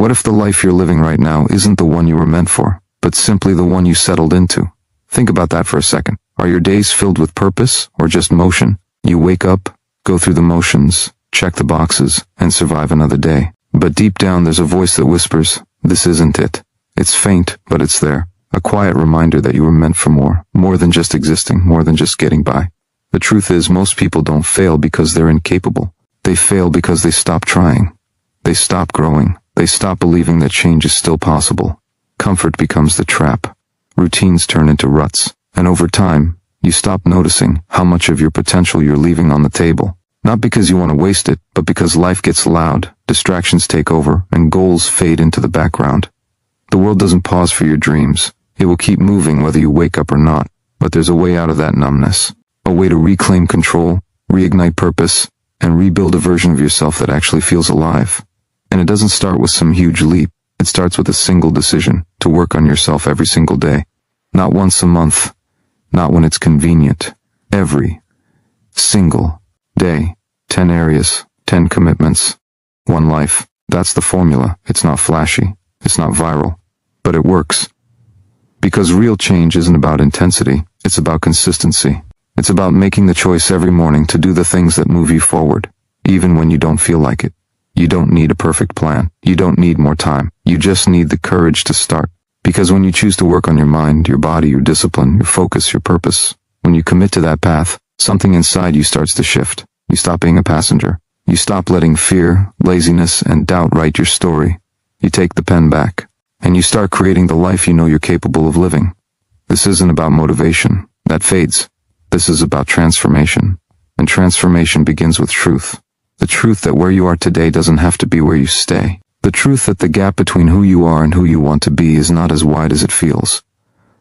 What if the life you're living right now isn't the one you were meant for, but simply the one you settled into? Think about that for a second. Are your days filled with purpose, or just motion? You wake up, go through the motions, check the boxes, and survive another day. But deep down there's a voice that whispers, this isn't it. It's faint, but it's there. A quiet reminder that you were meant for more than just existing, more than just getting by. The truth is, most people don't fail because they're incapable. They fail because they stop trying. They stop growing. They stop believing that change is still possible. Comfort becomes the trap. Routines turn into ruts. And over time, you stop noticing how much of your potential you're leaving on the table. Not because you want to waste it, but because life gets loud, distractions take over, and goals fade into the background. The world doesn't pause for your dreams. It will keep moving whether you wake up or not. But there's a way out of that numbness. A way to reclaim control, reignite purpose, and rebuild a version of yourself that actually feels alive. And it doesn't start with some huge leap. It starts with a single decision to work on yourself every single day. Not once a month. Not when it's convenient. Every single day. 10 areas, 10 commitments, 1 life. That's the formula. It's not flashy. It's not viral. But it works. Because real change isn't about intensity. It's about consistency. It's about making the choice every morning to do the things that move you forward, even when you don't feel like it. You don't need a perfect plan. You don't need more time. You just need the courage to start. Because when you choose to work on your mind, your body, your discipline, your focus, your purpose, when you commit to that path, something inside you starts to shift. You stop being a passenger. You stop letting fear, laziness, and doubt write your story. You take the pen back, and you start creating the life you know you're capable of living. This isn't about motivation. That fades. This is about transformation. And transformation begins with truth. The truth that where you are today doesn't have to be where you stay. The truth that the gap between who you are and who you want to be is not as wide as it feels.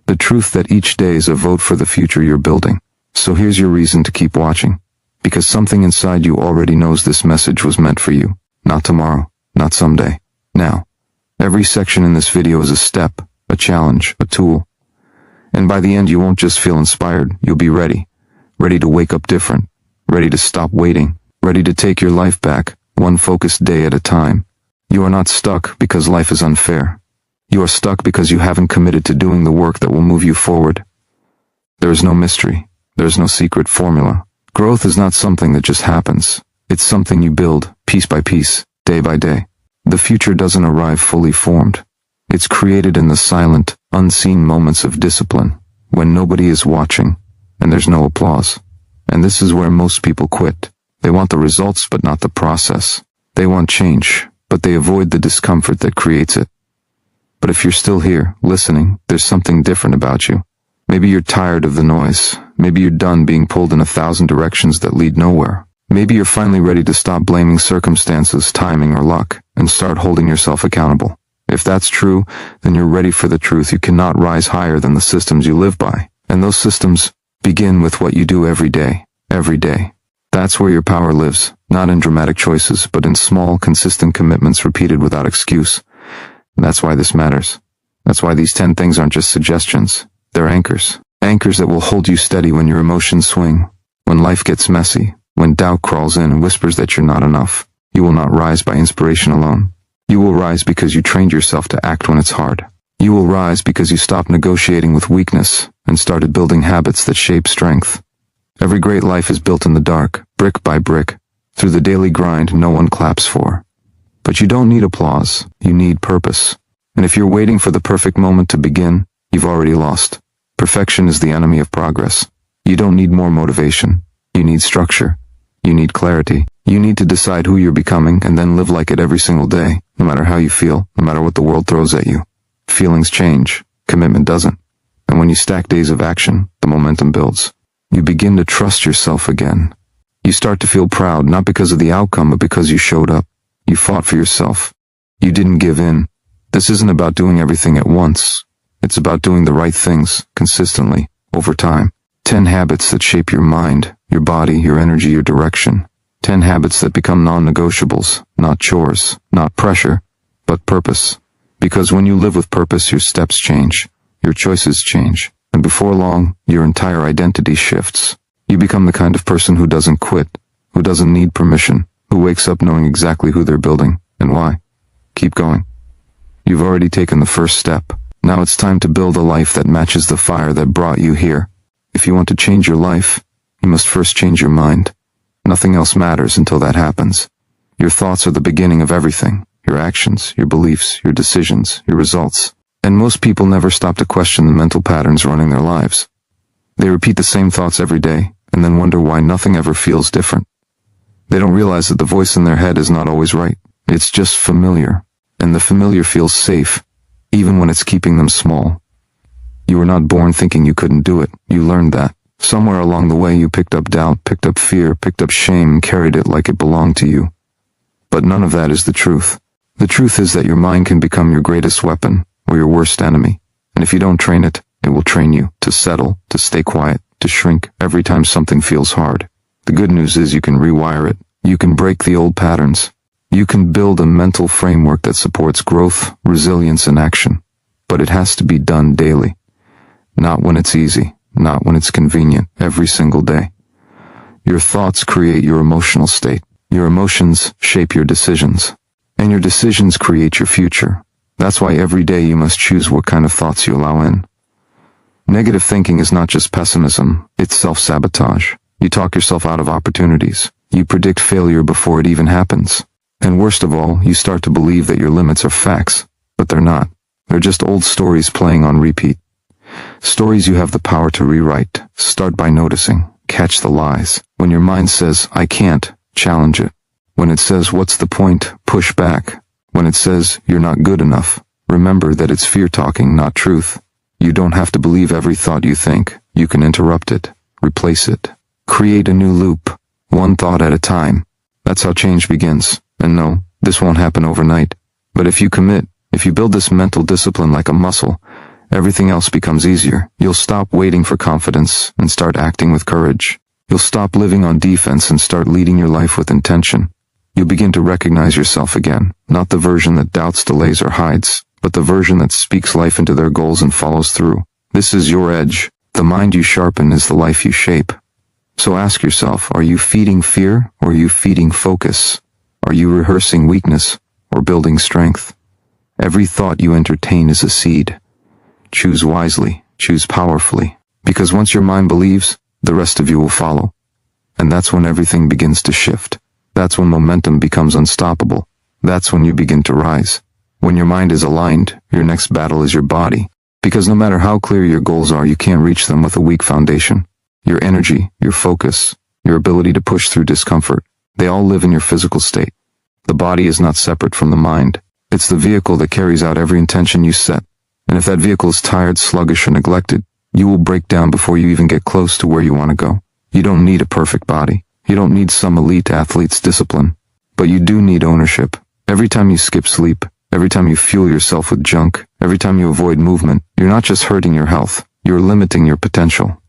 The truth that each day is a vote for the future you're building. So here's your reason to keep watching. Because something inside you already knows this message was meant for you. Not tomorrow, not someday. Now. Every section in this video is a step, a challenge, a tool. And by the end you won't just feel inspired, you'll be ready. Ready to wake up different. Ready to stop waiting. Ready to take your life back, one focused day at a time. You are not stuck because life is unfair. You are stuck because you haven't committed to doing the work that will move you forward. There is no mystery. There is no secret formula. Growth is not something that just happens. It's something you build, piece by piece, day by day. The future doesn't arrive fully formed. It's created in the silent, unseen moments of discipline, when nobody is watching, and there's no applause. And this is where most people quit. They want the results, but not the process. They want change, but they avoid the discomfort that creates it. But if you're still here, listening, there's something different about you. Maybe you're tired of the noise. Maybe you're done being pulled in 1,000 directions that lead nowhere. Maybe you're finally ready to stop blaming circumstances, timing, or luck, and start holding yourself accountable. If that's true, then you're ready for the truth. You cannot rise higher than the systems you live by. And those systems begin with what you do every day. Every day. That's where your power lives, not in dramatic choices, but in small, consistent commitments repeated without excuse. And that's why this matters. That's why these 10 things aren't just suggestions. They're anchors. Anchors that will hold you steady when your emotions swing, when life gets messy, when doubt crawls in and whispers that you're not enough. You will not rise by inspiration alone. You will rise because you trained yourself to act when it's hard. You will rise because you stopped negotiating with weakness and started building habits that shape strength. Every great life is built in the dark, brick by brick, through the daily grind no one claps for. But you don't need applause, you need purpose. And if you're waiting for the perfect moment to begin, you've already lost. Perfection is the enemy of progress. You don't need more motivation. You need structure. You need clarity. You need to decide who you're becoming and then live like it every single day, no matter how you feel, no matter what the world throws at you. Feelings change. Commitment doesn't. And when you stack days of action, the momentum builds. You begin to trust yourself again. You start to feel proud, not because of the outcome, but because you showed up. You fought for yourself. You didn't give in. This isn't about doing everything at once. It's about doing the right things, consistently, over time. 10 habits that shape your mind, your body, your energy, your direction. 10 habits that become non-negotiables, not chores, not pressure, but purpose. Because when you live with purpose, your steps change, your choices change, and before long, your entire identity shifts. You become the kind of person who doesn't quit, who doesn't need permission, who wakes up knowing exactly who they're building and why. Keep going. You've already taken the first step. Now it's time to build a life that matches the fire that brought you here. If you want to change your life, you must first change your mind. Nothing else matters until that happens. Your thoughts are the beginning of everything. Your actions, your beliefs, your decisions, your results. And most people never stop to question the mental patterns running their lives. They repeat the same thoughts every day, and then wonder why nothing ever feels different. They don't realize that the voice in their head is not always right. It's just familiar, and the familiar feels safe, even when it's keeping them small. You were not born thinking you couldn't do it. You learned that. Somewhere along the way you picked up doubt, picked up fear, picked up shame, and carried it like it belonged to you. But none of that is the truth. The truth is that your mind can become your greatest weapon, or your worst enemy. And if you don't train it, it will train you to settle, to stay quiet, to shrink every time something feels hard. The good news is you can rewire it. You can break the old patterns. You can build a mental framework that supports growth, resilience, and action. But it has to be done daily. Not when it's easy, not when it's convenient, every single day. Your thoughts create your emotional state. Your emotions shape your decisions. And your decisions create your future. That's why every day you must choose what kind of thoughts you allow in. Negative thinking is not just pessimism, it's self-sabotage. You talk yourself out of opportunities. You predict failure before it even happens. And worst of all, you start to believe that your limits are facts, but they're not. They're just old stories playing on repeat. Stories you have the power to rewrite. Start by noticing. Catch the lies. When your mind says, I can't, challenge it. When it says, what's the point, push back. When it says, you're not good enough, remember that it's fear talking, not truth. You don't have to believe every thought you think. You can interrupt it, replace it, create a new loop, one thought at a time. That's how change begins. And no, this won't happen overnight. But if you commit, if you build this mental discipline like a muscle, everything else becomes easier. You'll stop waiting for confidence and start acting with courage. You'll stop living on defense and start leading your life with intention. You'll begin to recognize yourself again, not the version that doubts, delays, or hides, but the version that speaks life into their goals and follows through. This is your edge. The mind you sharpen is the life you shape. So ask yourself, are you feeding fear or are you feeding focus? Are you rehearsing weakness or building strength? Every thought you entertain is a seed. Choose wisely, choose powerfully, because once your mind believes, the rest of you will follow. And that's when everything begins to shift. That's when momentum becomes unstoppable. That's when you begin to rise. When your mind is aligned, your next battle is your body. Because no matter how clear your goals are, you can't reach them with a weak foundation. Your energy, your focus, your ability to push through discomfort, they all live in your physical state. The body is not separate from the mind. It's the vehicle that carries out every intention you set. And if that vehicle is tired, sluggish, or neglected, you will break down before you even get close to where you want to go. You don't need a perfect body. You don't need some elite athlete's discipline. But you do need ownership. Every time you skip sleep, every time you fuel yourself with junk, every time you avoid movement, you're not just hurting your health, you're limiting your potential.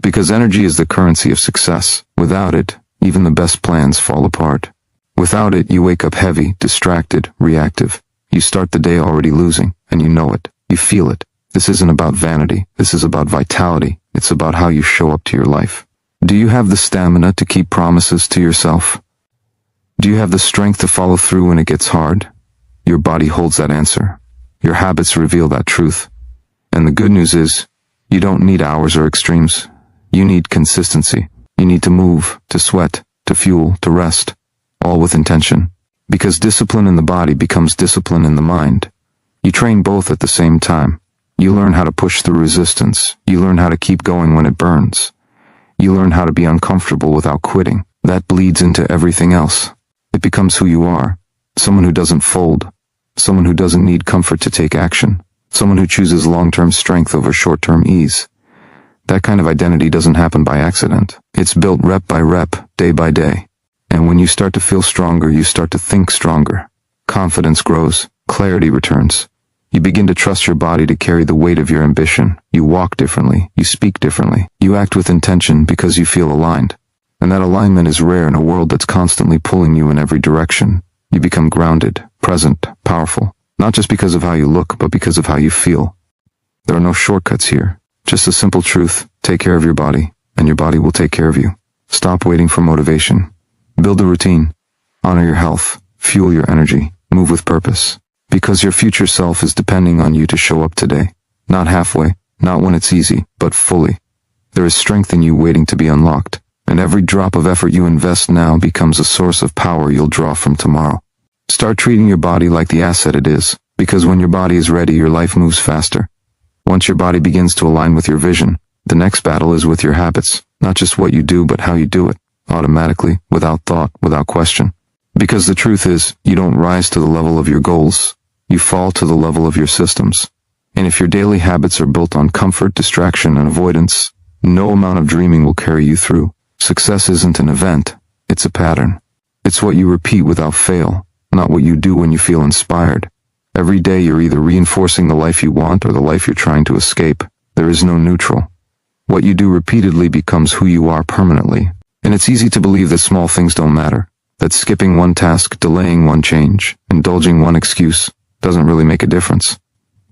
Because energy is the currency of success. Without it, even the best plans fall apart. Without it, you wake up heavy, distracted, reactive. You start the day already losing, and you know it. You feel it. This isn't about vanity. This is about vitality. It's about how you show up to your life. Do you have the stamina to keep promises to yourself? Do you have the strength to follow through when it gets hard? Your body holds that answer. Your habits reveal that truth. And the good news is, you don't need hours or extremes. You need consistency. You need to move, to sweat, to fuel, to rest, all with intention. Because discipline in the body becomes discipline in the mind. You train both at the same time. You learn how to push through resistance. You learn how to keep going when it burns. You learn how to be uncomfortable without quitting. That bleeds into everything else. It becomes who you are. Someone who doesn't fold. Someone who doesn't need comfort to take action. Someone who chooses long-term strength over short-term ease. That kind of identity doesn't happen by accident. It's built rep by rep, day by day. And when you start to feel stronger, you start to think stronger. Confidence grows. Clarity returns. You begin to trust your body to carry the weight of your ambition. You walk differently. You speak differently. You act with intention because you feel aligned. And that alignment is rare in a world that's constantly pulling you in every direction. You become grounded, present, powerful. Not just because of how you look, but because of how you feel. There are no shortcuts here. Just a simple truth. Take care of your body, and your body will take care of you. Stop waiting for motivation. Build a routine. Honor your health. Fuel your energy. Move with purpose. Because your future self is depending on you to show up today. Not halfway, not when it's easy, but fully. There is strength in you waiting to be unlocked, and every drop of effort you invest now becomes a source of power you'll draw from tomorrow. Start treating your body like the asset it is, because when your body is ready, your life moves faster. Once your body begins to align with your vision, the next battle is with your habits, not just what you do but how you do it, automatically, without thought, without question. Because the truth is, you don't rise to the level of your goals, you fall to the level of your systems. And if your daily habits are built on comfort, distraction, and avoidance, no amount of dreaming will carry you through. Success isn't an event, it's a pattern. It's what you repeat without fail, not what you do when you feel inspired. Every day you're either reinforcing the life you want or the life you're trying to escape. There is no neutral. What you do repeatedly becomes who you are permanently. And it's easy to believe that small things don't matter, that skipping one task, delaying one change, indulging one excuse doesn't really make a difference.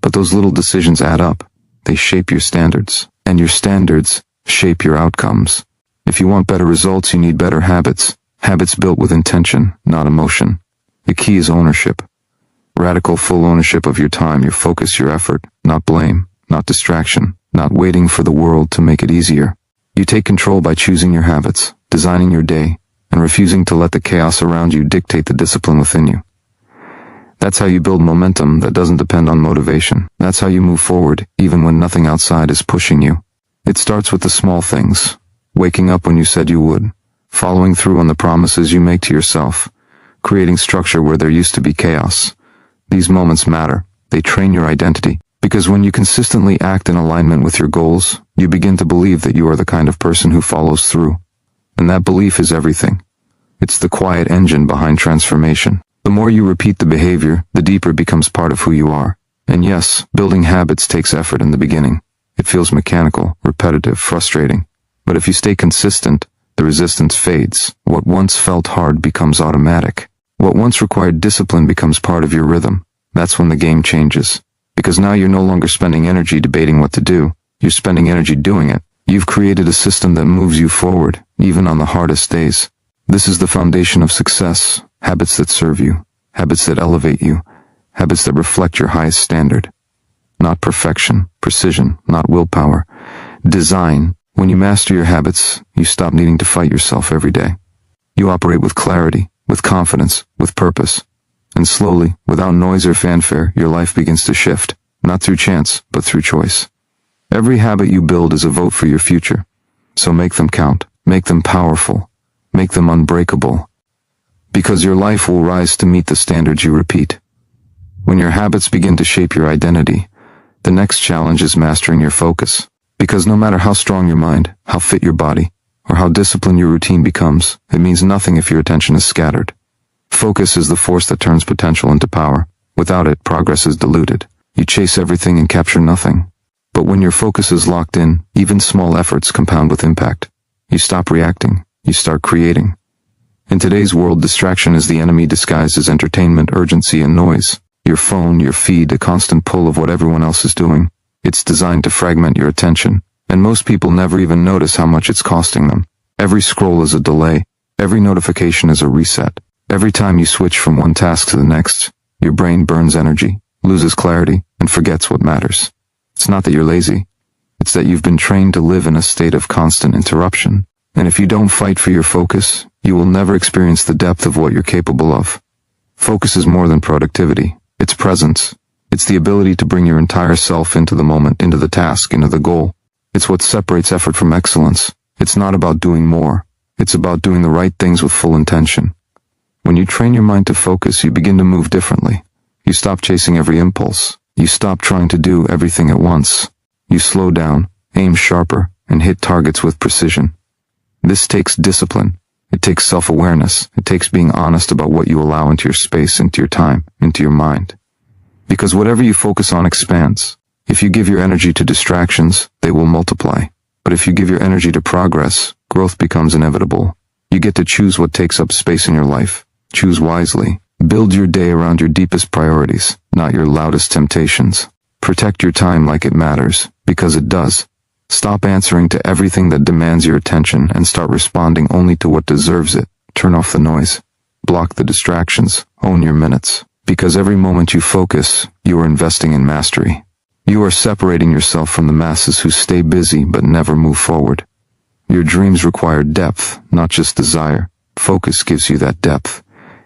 But those little decisions add up. They shape your standards, and your standards shape your outcomes. If you want better results, you need better habits. Habits built with intention, not emotion. The key is ownership. Radical full ownership of your time, your focus, your effort, not blame, not distraction, not waiting for the world to make it easier. You take control by choosing your habits, designing your day, and refusing to let the chaos around you dictate the discipline within you. That's how you build momentum that doesn't depend on motivation. That's how you move forward, even when nothing outside is pushing you. It starts with the small things. Waking up when you said you would. Following through on the promises you make to yourself. Creating structure where there used to be chaos. These moments matter. They train your identity. Because when you consistently act in alignment with your goals, you begin to believe that you are the kind of person who follows through. And that belief is everything. It's the quiet engine behind transformation. The more you repeat the behavior, the deeper it becomes part of who you are. And yes, building habits takes effort in the beginning. It feels mechanical, repetitive, frustrating. But if you stay consistent, the resistance fades. What once felt hard becomes automatic. What once required discipline becomes part of your rhythm. That's when the game changes. Because now you're no longer spending energy debating what to do. You're spending energy doing it. You've created a system that moves you forward, even on the hardest days. This is the foundation of success. Habits that serve you. Habits that elevate you. Habits that reflect your highest standard. Not perfection, precision, not willpower. Design. When you master your habits, you stop needing to fight yourself every day. You operate with clarity, with confidence, with purpose. And slowly, without noise or fanfare, your life begins to shift, not through chance, but through choice. Every habit you build is a vote for your future. So make them count, make them powerful, make them unbreakable. Because your life will rise to meet the standards you repeat. When your habits begin to shape your identity, the next challenge is mastering your focus. Because no matter how strong your mind, how fit your body, or how disciplined your routine becomes, it means nothing if your attention is scattered. Focus is the force that turns potential into power. Without it, progress is diluted. You chase everything and capture nothing. But when your focus is locked in, even small efforts compound with impact. You stop reacting. You start creating. In today's world, distraction is the enemy disguised as entertainment, urgency, and noise. Your phone, your feed, a constant pull of what everyone else is doing. It's designed to fragment your attention, and most people never even notice how much it's costing them. Every scroll is a delay. Every notification is a reset. Every time you switch from one task to the next, your brain burns energy, loses clarity, and forgets what matters. It's not that you're lazy. It's that you've been trained to live in a state of constant interruption. And if you don't fight for your focus, you will never experience the depth of what you're capable of. Focus is more than productivity. It's presence. It's the ability to bring your entire self into the moment, into the task, into the goal. It's what separates effort from excellence. It's not about doing more. It's about doing the right things with full intention. When you train your mind to focus, you begin to move differently. You stop chasing every impulse. You stop trying to do everything at once. You slow down, aim sharper, and hit targets with precision. This takes discipline. It takes self-awareness. It takes being honest about what you allow into your space, into your time, into your mind. Because whatever you focus on expands. If you give your energy to distractions, they will multiply. But if you give your energy to progress, growth becomes inevitable. You get to choose what takes up space in your life. Choose wisely. Build your day around your deepest priorities, not your loudest temptations. Protect your time like it matters, because it does. Stop answering to everything that demands your attention and start responding only to what deserves it. Turn off the noise. Block the distractions. Own your minutes. Because every moment you focus, you are investing in mastery. You are separating yourself from the masses who stay busy but never move forward. Your dreams require depth, not just desire. Focus gives you that depth.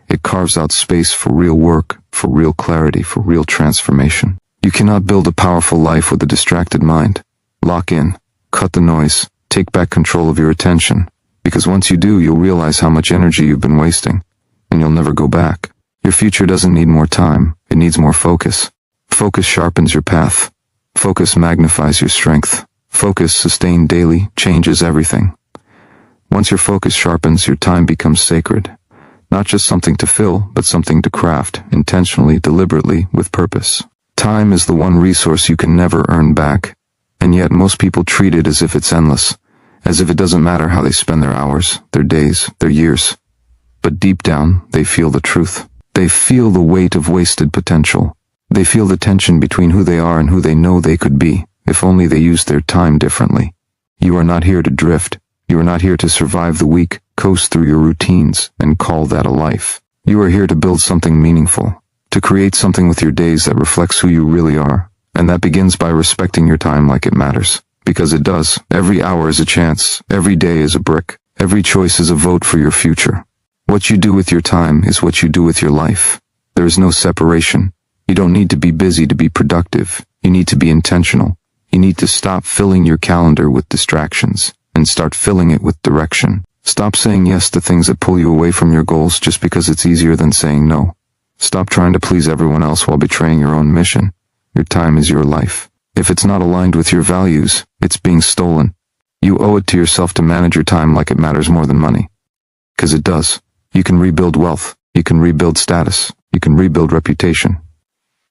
It carves out space for real work, for real clarity, for real transformation. You cannot build a powerful life with a distracted mind. Lock in, cut the noise, take back control of your attention. Because once you do, you'll realize how much energy you've been wasting, and you'll never go back. Your future doesn't need more time, it needs more focus. Focus sharpens your path. Focus magnifies your strength. Focus, sustained daily, changes everything. Once your focus sharpens, your time becomes sacred. Not just something to fill, but something to craft, intentionally, deliberately, with purpose. Time is the one resource you can never earn back, and yet most people treat it as if it's endless, as if it doesn't matter how they spend their hours, their days, their years. But deep down, they feel the truth. They feel the weight of wasted potential. They feel the tension between who they are and who they know they could be, if only they used their time differently. You are not here to drift. You are not here to survive the week, coast through your routines, and call that a life. You are here to build something meaningful, to create something with your days that reflects who you really are, and that begins by respecting your time like it matters. Because it does. Every hour is a chance, every day is a brick, every choice is a vote for your future. What you do with your time is what you do with your life. There is no separation. You don't need to be busy to be productive. You need to be intentional. You need to stop filling your calendar with distractions and start filling it with direction. Stop saying yes to things that pull you away from your goals just because it's easier than saying no. Stop trying to please everyone else while betraying your own mission. Your time is your life. If it's not aligned with your values, it's being stolen. You owe it to yourself to manage your time like it matters more than money. 'Cause it does. You can rebuild wealth. You can rebuild status. You can rebuild reputation.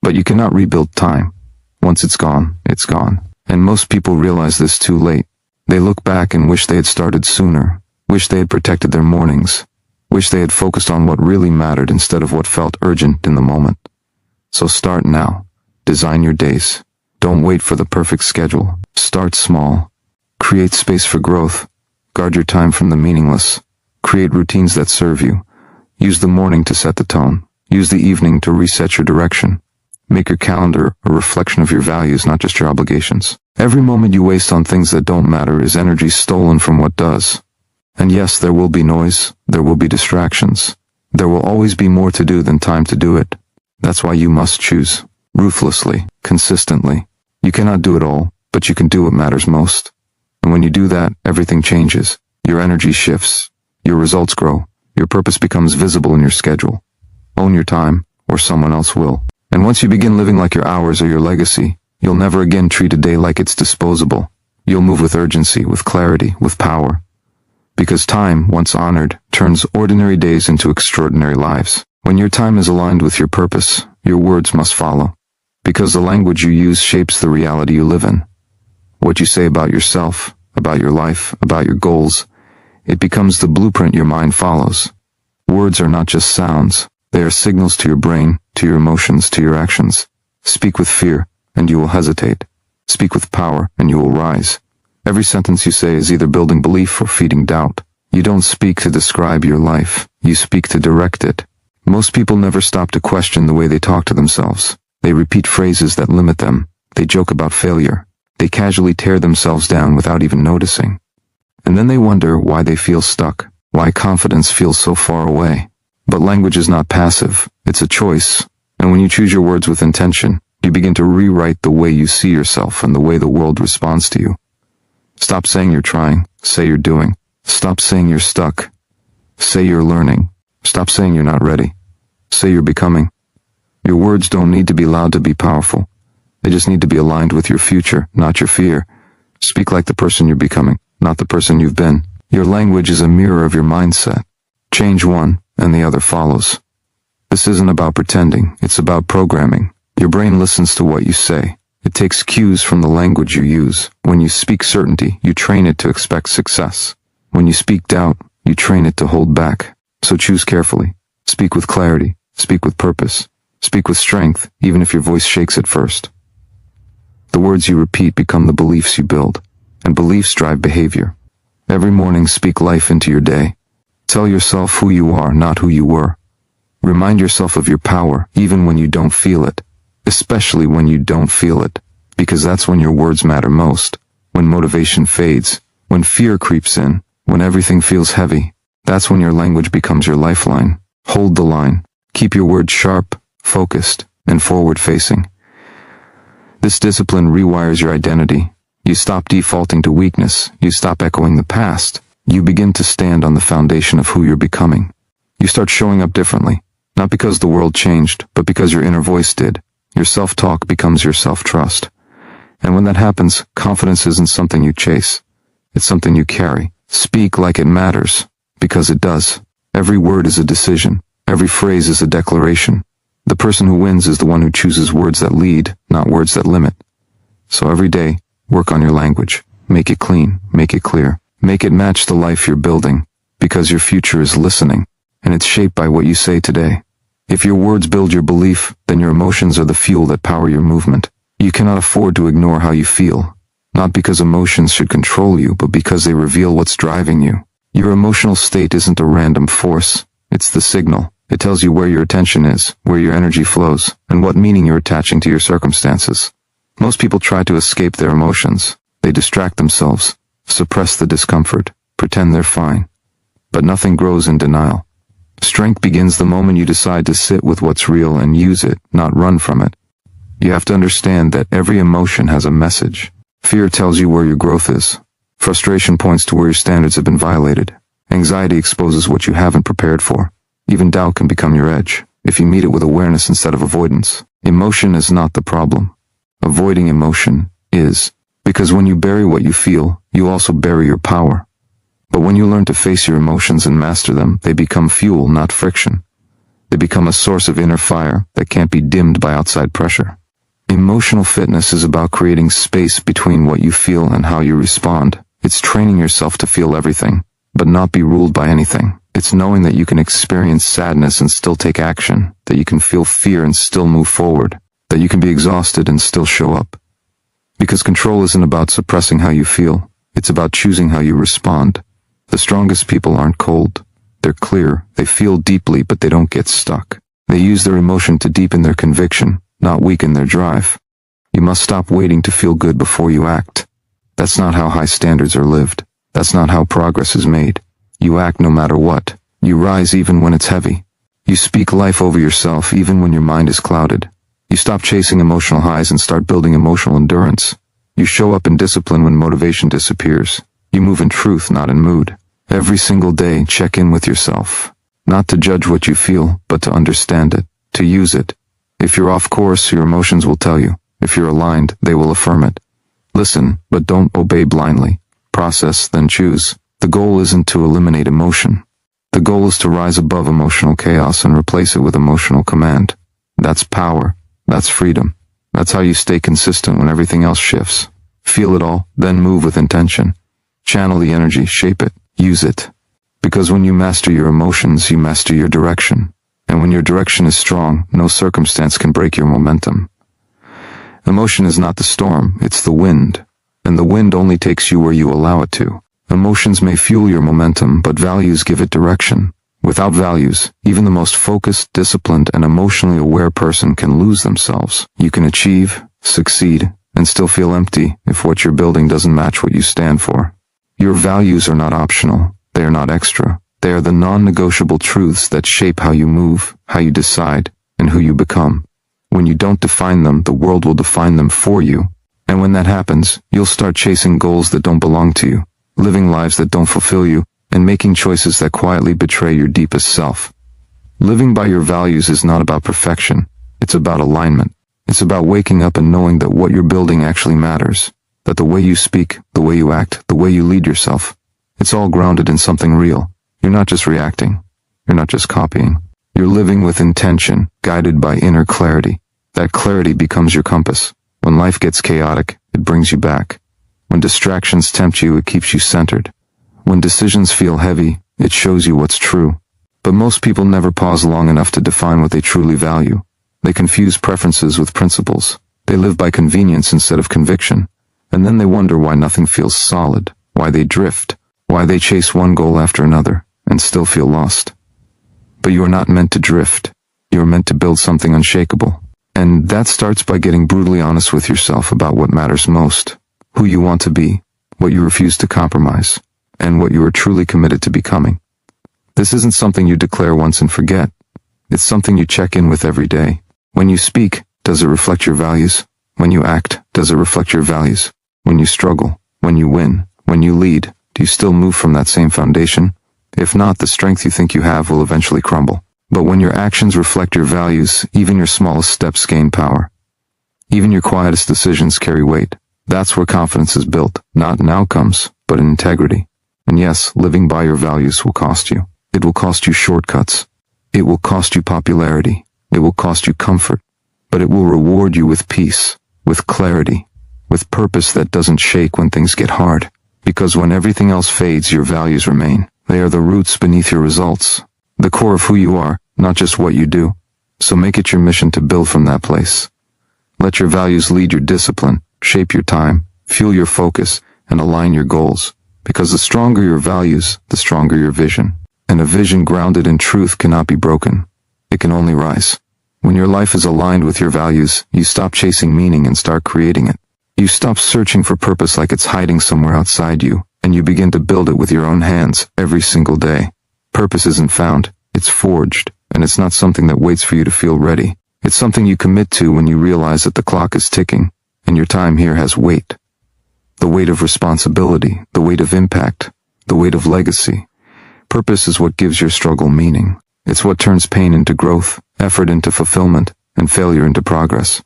But you cannot rebuild time. Once it's gone, it's gone. And most people realize this too late. They look back and wish they had started sooner, wish they had protected their mornings, wish they had focused on what really mattered instead of what felt urgent in the moment. So start now. Design your days. Don't wait for the perfect schedule. Start small. Create space for growth. Guard your time from the meaningless. Create routines that serve you. Use the morning to set the tone. Use the evening to reset your direction. Make your calendar a reflection of your values, not just your obligations. Every moment you waste on things that don't matter is energy stolen from what does. And yes, there will be noise. There will be distractions. There will always be more to do than time to do it. That's why you must choose. Ruthlessly. Consistently. You cannot do it all, but you can do what matters most. And when you do that, everything changes. Your energy shifts. Your results grow. Your purpose becomes visible in your schedule. Own your time, or someone else will. And once you begin living like your hours are your legacy, you'll never again treat a day like it's disposable. You'll move with urgency, with clarity, with power. Because time, once honored, turns ordinary days into extraordinary lives. When your time is aligned with your purpose, your words must follow. Because the language you use shapes the reality you live in. What you say about yourself, about your life, about your goals, it becomes the blueprint your mind follows. Words are not just sounds. They are signals to your brain, to your emotions, to your actions. Speak with fear, and you will hesitate. Speak with power, and you will rise. Every sentence you say is either building belief or feeding doubt. You don't speak to describe your life. You speak to direct it. Most people never stop to question the way they talk to themselves. They repeat phrases that limit them. They joke about failure. They casually tear themselves down without even noticing. And then they wonder why they feel stuck, why confidence feels so far away. But language is not passive, it's a choice. And when you choose your words with intention, you begin to rewrite the way you see yourself and the way the world responds to you. Stop saying you're trying, say you're doing. Stop saying you're stuck. Say you're learning. Stop saying you're not ready. Say you're becoming. Your words don't need to be loud to be powerful. They just need to be aligned with your future, not your fear. Speak like the person you're becoming, not the person you've been. Your language is a mirror of your mindset. Change one, and the other follows. This isn't about pretending, it's about programming. Your brain listens to what you say. It takes cues from the language you use. When you speak certainty, you train it to expect success. When you speak doubt, you train it to hold back. So choose carefully. Speak with clarity. Speak with purpose. Speak with strength, even if your voice shakes at first. The words you repeat become the beliefs you build, and beliefs drive behavior. Every morning speak life into your day. Tell yourself who you are, not who you were. Remind yourself of your power, even when you don't feel it. Especially when you don't feel it. Because that's when your words matter most. When motivation fades. When fear creeps in. When everything feels heavy. That's when your language becomes your lifeline. Hold the line. Keep your words sharp, focused, and forward-facing. This discipline rewires your identity. You stop defaulting to weakness. You stop echoing the past. You begin to stand on the foundation of who you're becoming. You start showing up differently. Not because the world changed, but because your inner voice did. Your self-talk becomes your self-trust. And when that happens, confidence isn't something you chase. It's something you carry. Speak like it matters, because it does. Every word is a decision. Every phrase is a declaration. The person who wins is the one who chooses words that lead, not words that limit. So every day, work on your language. Make it clean. Make it clear. Make it match the life you're building, because your future is listening, and it's shaped by what you say today. If your words build your belief, then your emotions are the fuel that power your movement. You cannot afford to ignore how you feel. Not because emotions should control you, but because they reveal what's driving you. Your emotional state isn't a random force. It's the signal. It tells you where your attention is, where your energy flows, and what meaning you're attaching to your circumstances. Most people try to escape their emotions. They distract themselves, suppress the discomfort, pretend they're fine. But nothing grows in denial. Strength begins the moment you decide to sit with what's real and use it, not run from it. You have to understand that every emotion has a message. Fear tells you where your growth is. Frustration points to where your standards have been violated. Anxiety exposes what you haven't prepared for. Even doubt can become your edge, if you meet it with awareness instead of avoidance. Emotion is not the problem. Avoiding emotion is. Because when you bury what you feel, you also bury your power. But when you learn to face your emotions and master them, they become fuel, not friction. They become a source of inner fire that can't be dimmed by outside pressure. Emotional fitness is about creating space between what you feel and how you respond. It's training yourself to feel everything, but not be ruled by anything. It's knowing that you can experience sadness and still take action, that you can feel fear and still move forward, that you can be exhausted and still show up. Because control isn't about suppressing how you feel, it's about choosing how you respond. The strongest people aren't cold. They're clear, they feel deeply, but they don't get stuck. They use their emotion to deepen their conviction, not weaken their drive. You must stop waiting to feel good before you act. That's not how high standards are lived. That's not how progress is made. You act no matter what. You rise even when it's heavy. You speak life over yourself even when your mind is clouded. You stop chasing emotional highs and start building emotional endurance. You show up in discipline when motivation disappears. You move in truth, not in mood. Every single day, check in with yourself. Not to judge what you feel, but to understand it, to use it. If you're off course, your emotions will tell you. If you're aligned, they will affirm it. Listen, but don't obey blindly. Process, then choose. The goal isn't to eliminate emotion. The goal is to rise above emotional chaos and replace it with emotional command. That's power. That's freedom. That's how you stay consistent when everything else shifts. Feel it all, then move with intention. Channel the energy, shape it, use it. Because when you master your emotions, you master your direction. And when your direction is strong, no circumstance can break your momentum. Emotion is not the storm, it's the wind. And the wind only takes you where you allow it to. Emotions may fuel your momentum, but values give it direction. Without values, even the most focused, disciplined, and emotionally aware person can lose themselves. You can achieve, succeed, and still feel empty if what you're building doesn't match what you stand for. Your values are not optional. They are not extra. They are the non-negotiable truths that shape how you move, how you decide, and who you become. When you don't define them, the world will define them for you. And when that happens, you'll start chasing goals that don't belong to you, living lives that don't fulfill you, and making choices that quietly betray your deepest self. Living by your values is not about perfection. It's about alignment. It's about waking up and knowing that what you're building actually matters. That the way you speak, the way you act, the way you lead yourself, it's all grounded in something real. You're not just reacting. You're not just copying. You're living with intention, guided by inner clarity. That clarity becomes your compass. When life gets chaotic, it brings you back. When distractions tempt you, it keeps you centered. When decisions feel heavy, it shows you what's true. But most people never pause long enough to define what they truly value. They confuse preferences with principles. They live by convenience instead of conviction. And then they wonder why nothing feels solid, why they drift, why they chase one goal after another, and still feel lost. But you are not meant to drift. You're meant to build something unshakable. And that starts by getting brutally honest with yourself about what matters most, who you want to be, what you refuse to compromise, and what you are truly committed to becoming. This isn't something you declare once and forget. It's something you check in with every day. When you speak, does it reflect your values? When you act, does it reflect your values? When you struggle, when you win, when you lead, do you still move from that same foundation? If not, the strength you think you have will eventually crumble. But when your actions reflect your values, even your smallest steps gain power. Even your quietest decisions carry weight. That's where confidence is built, not in outcomes, but in integrity. And yes, living by your values will cost you. It will cost you shortcuts. It will cost you popularity. It will cost you comfort. But it will reward you with peace, with clarity, with purpose that doesn't shake when things get hard. Because when everything else fades, your values remain. They are the roots beneath your results, the core of who you are, not just what you do. So make it your mission to build from that place. Let your values lead your discipline, shape your time, fuel your focus, and align your goals. Because the stronger your values, the stronger your vision. And a vision grounded in truth cannot be broken. It can only rise. When your life is aligned with your values, you stop chasing meaning and start creating it. You stop searching for purpose like it's hiding somewhere outside you, and you begin to build it with your own hands every single day. Purpose isn't found, it's forged, and it's not something that waits for you to feel ready. It's something you commit to when you realize that the clock is ticking, and your time here has weight. The weight of responsibility, the weight of impact, the weight of legacy. Purpose is what gives your struggle meaning. It's what turns pain into growth, effort into fulfillment, and failure into progress.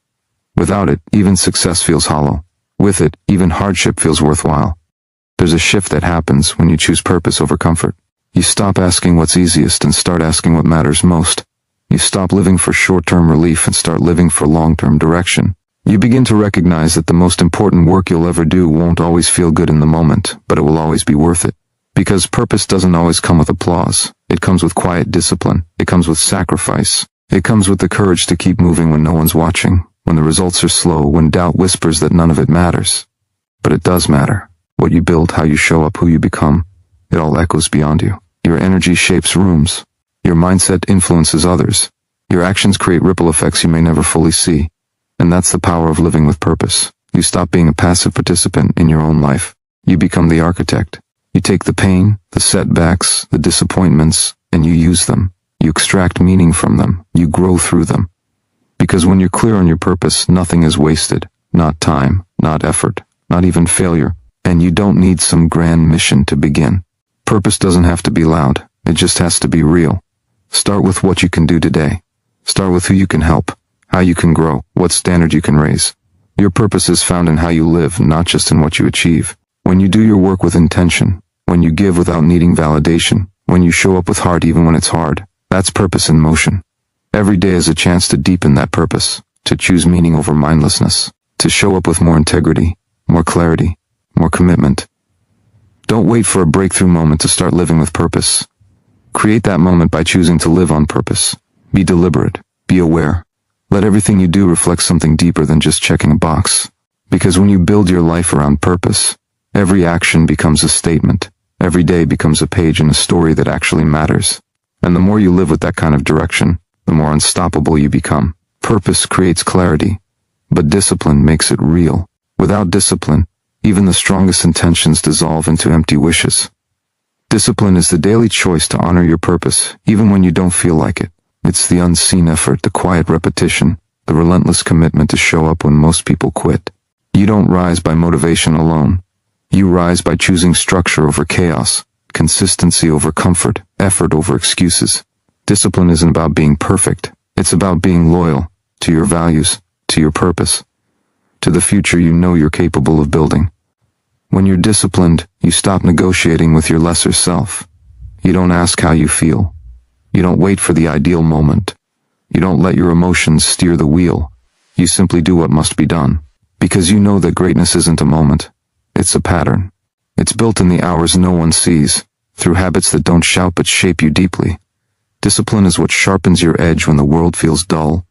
Without it, even success feels hollow. With it, even hardship feels worthwhile. There's a shift that happens when you choose purpose over comfort. You stop asking what's easiest and start asking what matters most. You stop living for short-term relief and start living for long-term direction. You begin to recognize that the most important work you'll ever do won't always feel good in the moment, but it will always be worth it. Because purpose doesn't always come with applause. It comes with quiet discipline. It comes with sacrifice. It comes with the courage to keep moving when no one's watching, when the results are slow, when doubt whispers that none of it matters. But it does matter. What you build, how you show up, who you become, it all echoes beyond you. Your energy shapes rooms. Your mindset influences others. Your actions create ripple effects you may never fully see. And that's the power of living with purpose. You stop being a passive participant in your own life. You become the architect. You take the pain, the setbacks, the disappointments, and you use them. You extract meaning from them. You grow through them. Because when you're clear on your purpose, nothing is wasted. Not time, not effort, not even failure. And you don't need some grand mission to begin. Purpose doesn't have to be loud. It just has to be real. Start with what you can do today. Start with who you can help, how you can grow, what standard you can raise. Your purpose is found in how you live, not just in what you achieve. When you do your work with intention, when you give without needing validation, when you show up with heart even when it's hard, that's purpose in motion. Every day is a chance to deepen that purpose, to choose meaning over mindlessness, to show up with more integrity, more clarity, more commitment. Don't wait for a breakthrough moment to start living with purpose. Create that moment by choosing to live on purpose. Be deliberate. Be aware. Let everything you do reflect something deeper than just checking a box. Because when you build your life around purpose, every action becomes a statement. Every day becomes a page in a story that actually matters. And the more you live with that kind of direction, the more unstoppable you become. Purpose creates clarity, but discipline makes it real. Without discipline, even the strongest intentions dissolve into empty wishes. Discipline is the daily choice to honor your purpose, even when you don't feel like it. It's the unseen effort, the quiet repetition, the relentless commitment to show up when most people quit. You don't rise by motivation alone. You rise by choosing structure over chaos, consistency over comfort, effort over excuses. Discipline isn't about being perfect. It's about being loyal to your values, to your purpose, to the future you know you're capable of building. When you're disciplined, you stop negotiating with your lesser self. You don't ask how you feel. You don't wait for the ideal moment. You don't let your emotions steer the wheel. You simply do what must be done. Because you know that greatness isn't a moment. It's a pattern. It's built in the hours no one sees, through habits that don't shout but shape you deeply. Discipline is what sharpens your edge when the world feels dull.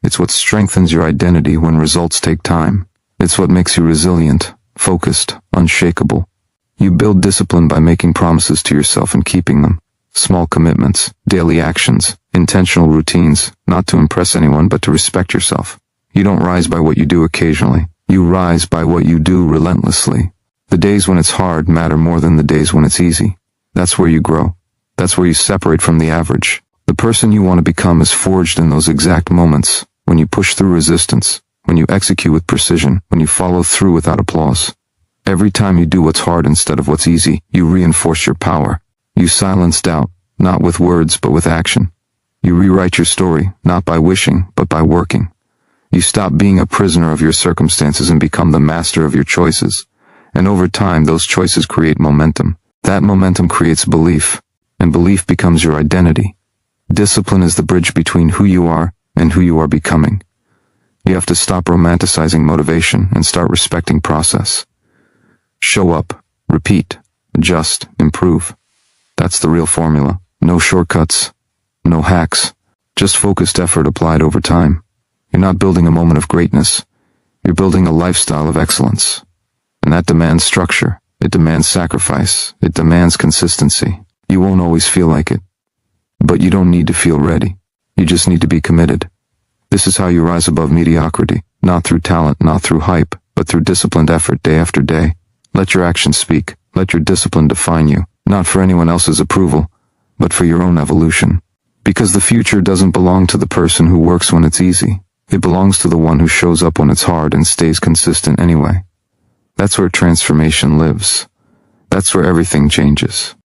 It's what strengthens your identity when results take time. It's what makes you resilient, focused, unshakable. You build discipline by making promises to yourself and keeping them. Small commitments, daily actions, Intentional routines, not to impress anyone but to respect yourself. You don't rise by what you do occasionally. You rise by what you do relentlessly. The days when it's hard matter more than the days when it's easy. That's where you grow. That's where you separate from the average. The person you want to become is forged in those exact moments, when you push through resistance, when you execute with precision, when you follow through without applause. Every time you do what's hard instead of what's easy, you reinforce your power. You silence doubt, not with words but with action. You rewrite your story, not by wishing, but by working. You stop being a prisoner of your circumstances and become the master of your choices. And over time, those choices create momentum. That momentum creates belief, and belief becomes your identity. Discipline is the bridge between who you are and who you are becoming. You have to stop romanticizing motivation and start respecting process. Show up, repeat, adjust, improve. That's the real formula. No shortcuts, no hacks, just focused effort applied over time. You're not building a moment of greatness. You're building a lifestyle of excellence. And that demands structure. It demands sacrifice. It demands consistency. You won't always feel like it. But you don't need to feel ready. You just need to be committed. This is how you rise above mediocrity, not through talent, not through hype, but through disciplined effort day after day. Let your actions speak. Let your discipline define you, not for anyone else's approval, but for your own evolution. Because the future doesn't belong to the person who works when it's easy. It belongs to the one who shows up when it's hard and stays consistent anyway. That's where transformation lives. That's where everything changes.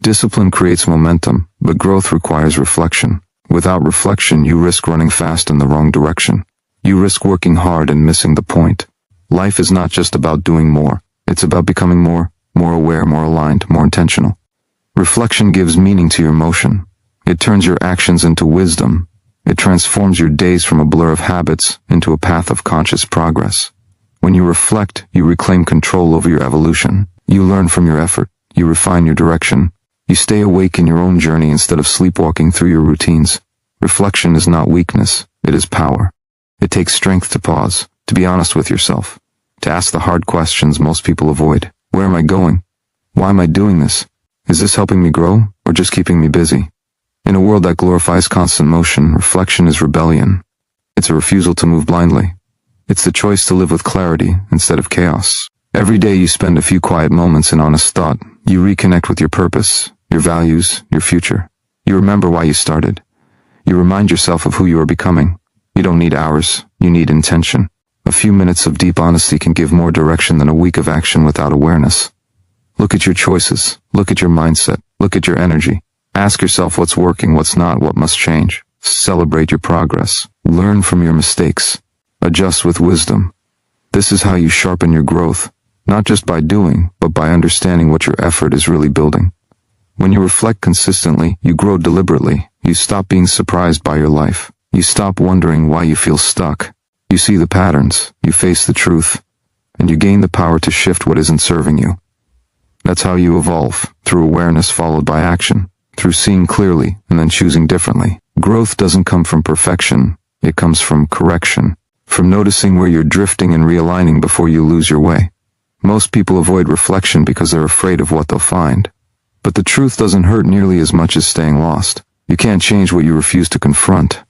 Discipline creates momentum, but growth requires reflection. Without reflection, you risk running fast in the wrong direction. You risk working hard and missing the point. Life is not just about doing more. It's about becoming more aware, more aligned, more intentional. Reflection gives meaning to your motion. It turns your actions into wisdom. It transforms your days from a blur of habits into a path of conscious progress. When you reflect, you reclaim control over your evolution. You learn from your effort. You refine your direction. You stay awake in your own journey instead of sleepwalking through your routines. Reflection is not weakness. It is power. It takes strength to pause, to be honest with yourself, to ask the hard questions most people avoid. Where am I going? Why am I doing this? Is this helping me grow, or just keeping me busy? In a world that glorifies constant motion, reflection is rebellion. It's a refusal to move blindly. It's the choice to live with clarity instead of chaos. Every day you spend a few quiet moments in honest thought. You reconnect with your purpose, your values, your future. You remember why you started. You remind yourself of who you are becoming. You don't need hours, you need intention. A few minutes of deep honesty can give more direction than a week of action without awareness. Look at your choices. Look at your mindset. Look at your energy. Ask yourself what's working, what's not, what must change. Celebrate your progress. Learn from your mistakes. Adjust with wisdom. This is how you sharpen your growth, not just by doing, but by understanding what your effort is really building. When you reflect consistently, you grow deliberately. You stop being surprised by your life. You stop wondering why you feel stuck. You see the patterns, you face the truth, and you gain the power to shift what isn't serving you. That's how you evolve, through awareness followed by action, through seeing clearly and then choosing differently. Growth doesn't come from perfection, it comes from correction, from noticing where you're drifting and realigning before you lose your way. Most people avoid reflection because they're afraid of what they'll find. But the truth doesn't hurt nearly as much as staying lost. You can't change what you refuse to confront.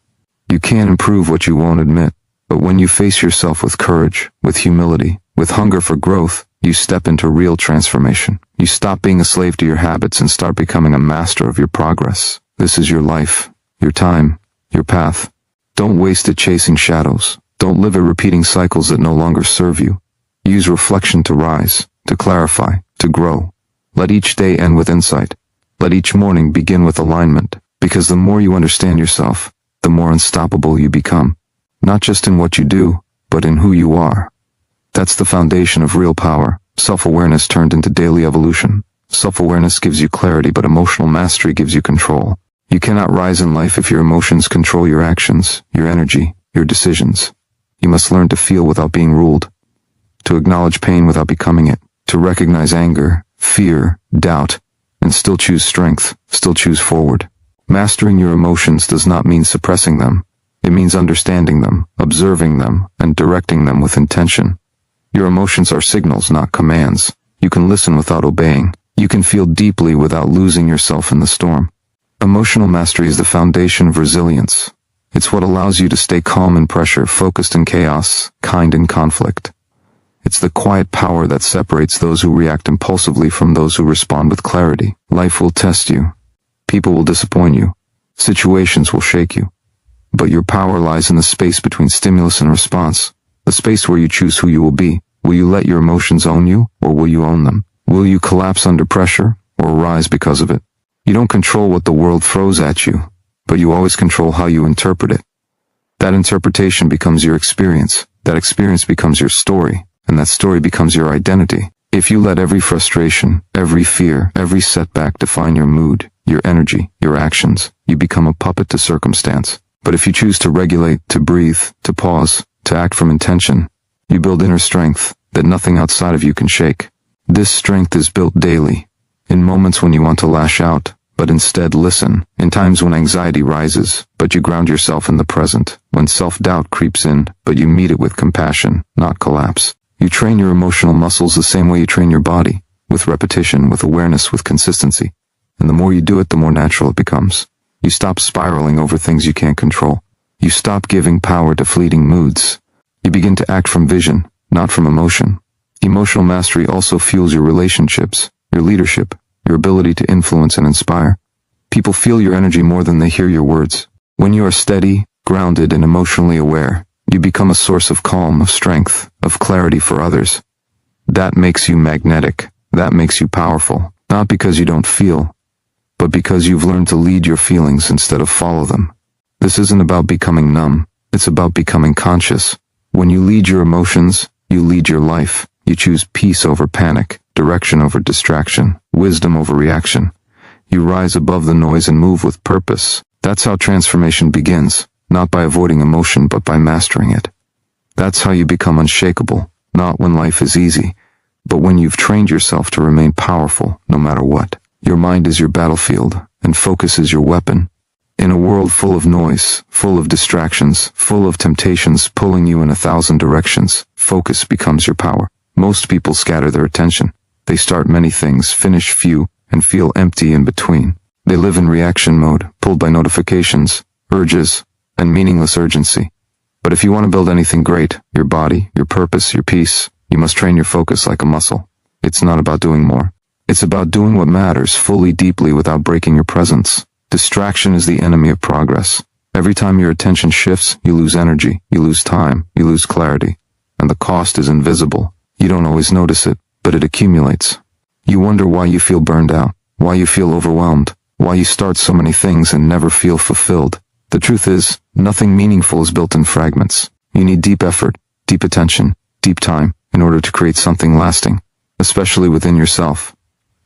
You can't improve what you won't admit. But when you face yourself with courage, with humility, with hunger for growth, you step into real transformation. You stop being a slave to your habits and start becoming a master of your progress. This is your life, your time, your path. Don't waste it chasing shadows. Don't live it repeating cycles that no longer serve you. Use reflection to rise, to clarify, to grow. Let each day end with insight. Let each morning begin with alignment, because the more you understand yourself, the more unstoppable you become. Not just in what you do, but in who you are. That's the foundation of real power, self-awareness turned into daily evolution. Self-awareness gives you clarity, but emotional mastery gives you control. You cannot rise in life if your emotions control your actions, your energy, your decisions. You must learn to feel without being ruled, to acknowledge pain without becoming it, to recognize anger, fear, doubt, and still choose strength, still choose forward. Mastering your emotions does not mean suppressing them. It means understanding them, observing them, and directing them with intention. Your emotions are signals, not commands. You can listen without obeying. You can feel deeply without losing yourself in the storm. Emotional mastery is the foundation of resilience. It's what allows you to stay calm in pressure, focused in chaos, kind in conflict. It's the quiet power that separates those who react impulsively from those who respond with clarity. Life will test you. People will disappoint you. Situations will shake you. But your power lies in the space between stimulus and response, the space where you choose who you will be. Will you let your emotions own you, or will you own them? Will you collapse under pressure, or rise because of it? You don't control what the world throws at you, but you always control how you interpret it. That interpretation becomes your experience, that experience becomes your story, and that story becomes your identity. If you let every frustration, every fear, every setback define your mood, your energy, your actions, you become a puppet to circumstance. But if you choose to regulate, to breathe, to pause, to act from intention, you build inner strength that nothing outside of you can shake. This strength is built daily, in moments when you want to lash out, but instead listen, in times when anxiety rises, but you ground yourself in the present, when self-doubt creeps in, but you meet it with compassion, not collapse. You train your emotional muscles the same way you train your body, with repetition, with awareness, with consistency. And the more you do it, the more natural it becomes. You stop spiraling over things you can't control. You stop giving power to fleeting moods. You begin to act from vision, not from emotion. Emotional mastery also fuels your relationships, your leadership, your ability to influence and inspire. People feel your energy more than they hear your words. When you are steady, grounded, and emotionally aware, you become a source of calm, of strength, of clarity for others. That makes you magnetic. That makes you powerful. Not because you don't feel, but because you've learned to lead your feelings instead of follow them. This isn't about becoming numb. It's about becoming conscious. When you lead your emotions, you lead your life. You choose peace over panic, direction over distraction, wisdom over reaction. You rise above the noise and move with purpose. That's how transformation begins, not by avoiding emotion but by mastering it. That's how you become unshakable, not when life is easy, but when you've trained yourself to remain powerful no matter what. Your mind is your battlefield, and focus is your weapon. In a world full of noise, full of distractions, full of temptations pulling you in 1,000 directions, focus becomes your power. Most people scatter their attention. They start many things, finish few, and feel empty in between. They live in reaction mode, pulled by notifications, urges, and meaningless urgency. But if you want to build anything great, your body, your purpose, your peace, you must train your focus like a muscle. It's not about doing more. It's about doing what matters fully, deeply, without breaking your presence. Distraction is the enemy of progress. Every time your attention shifts, you lose energy, you lose time, you lose clarity. And the cost is invisible. You don't always notice it, but it accumulates. You wonder why you feel burned out, why you feel overwhelmed, why you start so many things and never feel fulfilled. The truth is, nothing meaningful is built in fragments. You need deep effort, deep attention, deep time, in order to create something lasting, especially within yourself.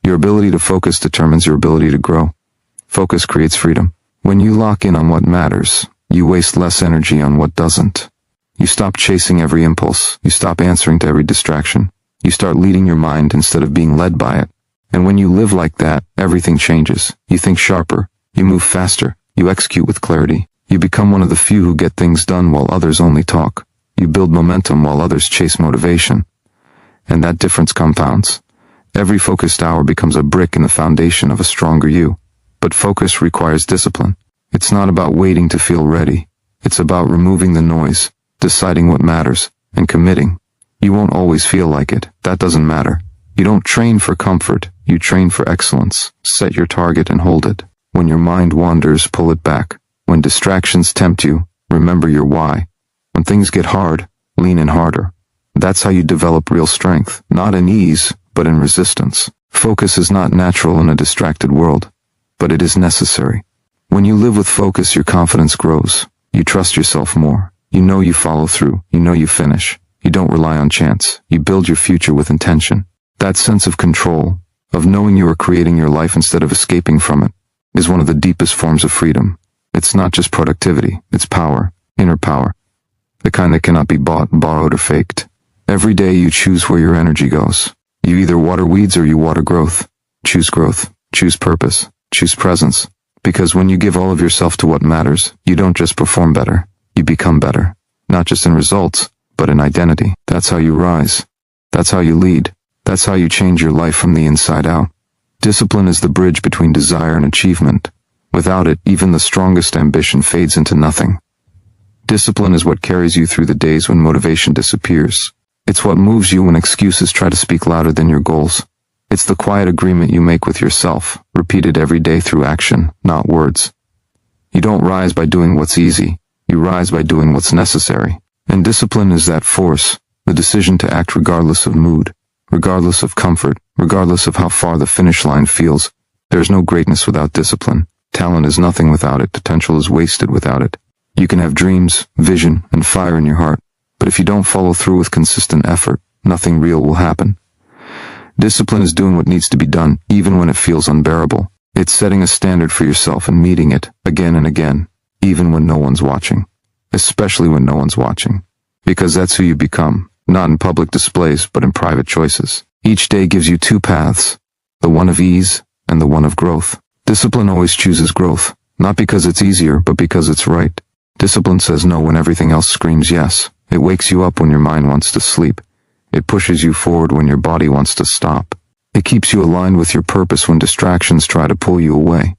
Your ability to focus determines your ability to grow. Focus creates freedom. When you lock in on what matters, you waste less energy on what doesn't. You stop chasing every impulse. You stop answering to every distraction. You start leading your mind instead of being led by it. And when you live like that, everything changes. You think sharper. You move faster. You execute with clarity. You become one of the few who get things done while others only talk. You build momentum while others chase motivation. And that difference compounds. Every focused hour becomes a brick in the foundation of a stronger you. But focus requires discipline. It's not about waiting to feel ready. It's about removing the noise, deciding what matters, and committing. You won't always feel like it. That doesn't matter. You don't train for comfort. You train for excellence. Set your target and hold it. When your mind wanders, pull it back. When distractions tempt you, remember your why. When things get hard, lean in harder. That's how you develop real strength, not in ease, but in resistance. Focus is not natural in a distracted world, but it is necessary. When you live with focus, your confidence grows. You trust yourself more. You know you follow through. You know you finish. You don't rely on chance. You build your future with intention. That sense of control, of knowing you are creating your life instead of escaping from it, is one of the deepest forms of freedom. It's not just productivity. It's power, inner power, the kind that cannot be bought, borrowed, or faked. Every day you choose where your energy goes. You either water weeds or you water growth. Choose growth. Choose purpose. Choose presence. Because when you give all of yourself to what matters, you don't just perform better. You become better. Not just in results, but in identity. That's how you rise. That's how you lead. That's how you change your life from the inside out. Discipline is the bridge between desire and achievement. Without it, even the strongest ambition fades into nothing. Discipline is what carries you through the days when motivation disappears. It's what moves you when excuses try to speak louder than your goals. It's the quiet agreement you make with yourself, repeated every day through action, not words. You don't rise by doing what's easy. You rise by doing what's necessary. And discipline is that force, the decision to act regardless of mood, regardless of comfort, regardless of how far the finish line feels. There's no greatness without discipline. Talent is nothing without it. Potential is wasted without it. You can have dreams, vision, and fire in your heart, but if you don't follow through with consistent effort, nothing real will happen. Discipline is doing what needs to be done, even when it feels unbearable. It's setting a standard for yourself and meeting it, again and again, even when no one's watching. Especially when no one's watching. Because that's who you become, not in public displays, but in private choices. Each day gives you two paths, the one of ease and the one of growth. Discipline always chooses growth, not because it's easier, but because it's right. Discipline says no when everything else screams yes. It wakes you up when your mind wants to sleep. It pushes you forward when your body wants to stop. It keeps you aligned with your purpose when distractions try to pull you away.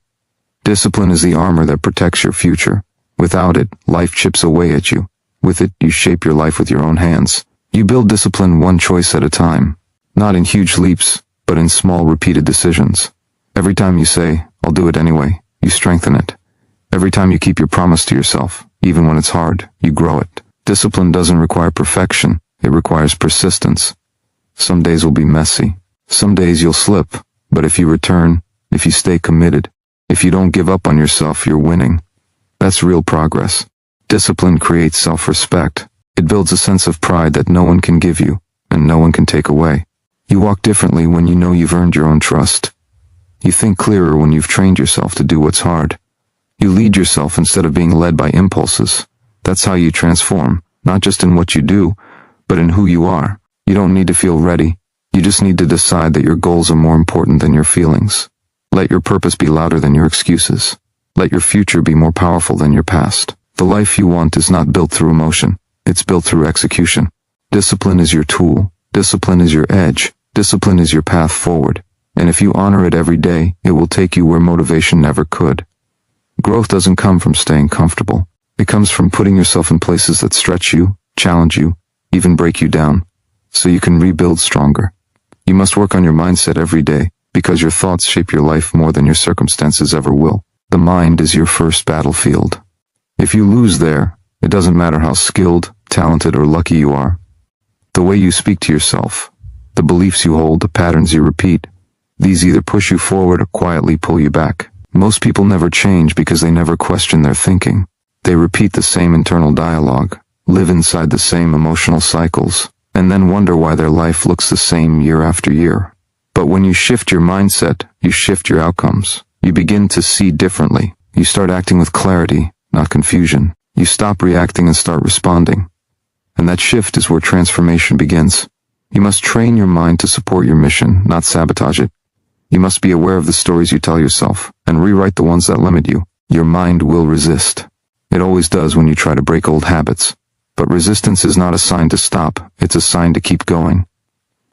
Discipline is the armor that protects your future. Without it, life chips away at you. With it, you shape your life with your own hands. You build discipline one choice at a time. Not in huge leaps, but in small repeated decisions. Every time you say, I'll do it anyway, you strengthen it. Every time you keep your promise to yourself, even when it's hard, you grow it. Discipline doesn't require perfection. It requires persistence. Some days will be messy. Some days you'll slip, but if you return, if you stay committed, if you don't give up on yourself, you're winning. That's real progress. Discipline creates self-respect. It builds a sense of pride that no one can give you, and no one can take away. You walk differently when you know you've earned your own trust. You think clearer when you've trained yourself to do what's hard. You lead yourself instead of being led by impulses. That's how you transform, not just in what you do, but in who you are. You don't need to feel ready. You just need to decide that your goals are more important than your feelings. Let your purpose be louder than your excuses. Let your future be more powerful than your past. The life you want is not built through emotion. It's built through execution. Discipline is your tool. Discipline is your edge. Discipline is your path forward. And if you honor it every day, it will take you where motivation never could. Growth doesn't come from staying comfortable. It comes from putting yourself in places that stretch you, challenge you, even break you down, so you can rebuild stronger. You must work on your mindset every day, because your thoughts shape your life more than your circumstances ever will. The mind is your first battlefield. If you lose there, it doesn't matter how skilled, talented, or lucky you are. The way you speak to yourself, the beliefs you hold, the patterns you repeat, these either push you forward or quietly pull you back. Most people never change because they never question their thinking. They repeat the same internal dialogue, live inside the same emotional cycles, and then wonder why their life looks the same year after year. But when you shift your mindset, you shift your outcomes. You begin to see differently. You start acting with clarity, not confusion. You stop reacting and start responding. And that shift is where transformation begins. You must train your mind to support your mission, not sabotage it. You must be aware of the stories you tell yourself, and rewrite the ones that limit you. Your mind will resist. It always does when you try to break old habits. But resistance is not a sign to stop, it's a sign to keep going.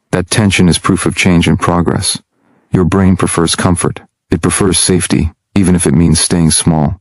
That tension is proof of change and progress. Your brain prefers comfort. It prefers safety, even if it means staying small.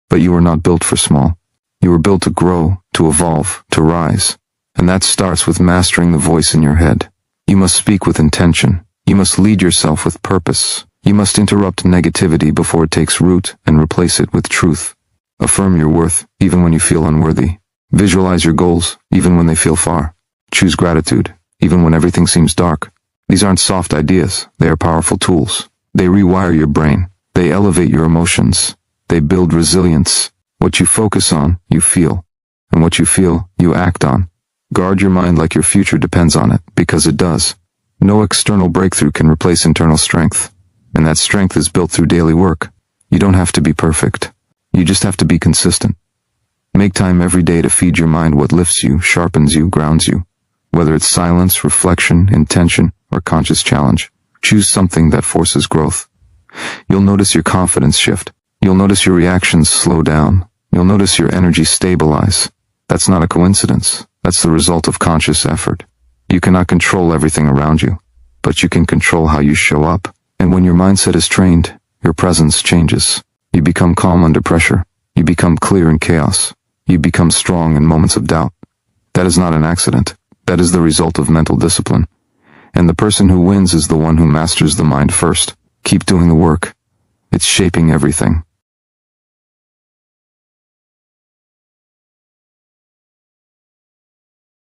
But you are not built for small. You are built to grow, to evolve, to rise. And that starts with mastering the voice in your head. You must speak with intention. You must lead yourself with purpose. You must interrupt negativity before it takes root and replace it with truth. Affirm your worth, even when you feel unworthy. Visualize your goals, even when they feel far. Choose gratitude, even when everything seems dark. These aren't soft ideas, they are powerful tools. They rewire your brain. They elevate your emotions. They build resilience. What you focus on, you feel. And what you feel, you act on. Guard your mind like your future depends on it, because it does. No external breakthrough can replace internal strength. And that strength is built through daily work. You don't have to be perfect. You just have to be consistent. Make time every day to feed your mind what lifts you, sharpens you, grounds you. Whether it's silence, reflection, intention, or conscious challenge, choose something that forces growth. You'll notice your confidence shift. You'll notice your reactions slow down. You'll notice your energy stabilize. That's not a coincidence. That's the result of conscious effort. You cannot control everything around you, but you can control how you show up. And when your mindset is trained, your presence changes. You become calm under pressure. You become clear in chaos. You become strong in moments of doubt. That is not an accident. That is the result of mental discipline. And the person who wins is the one who masters the mind first. Keep doing the work. It's shaping everything.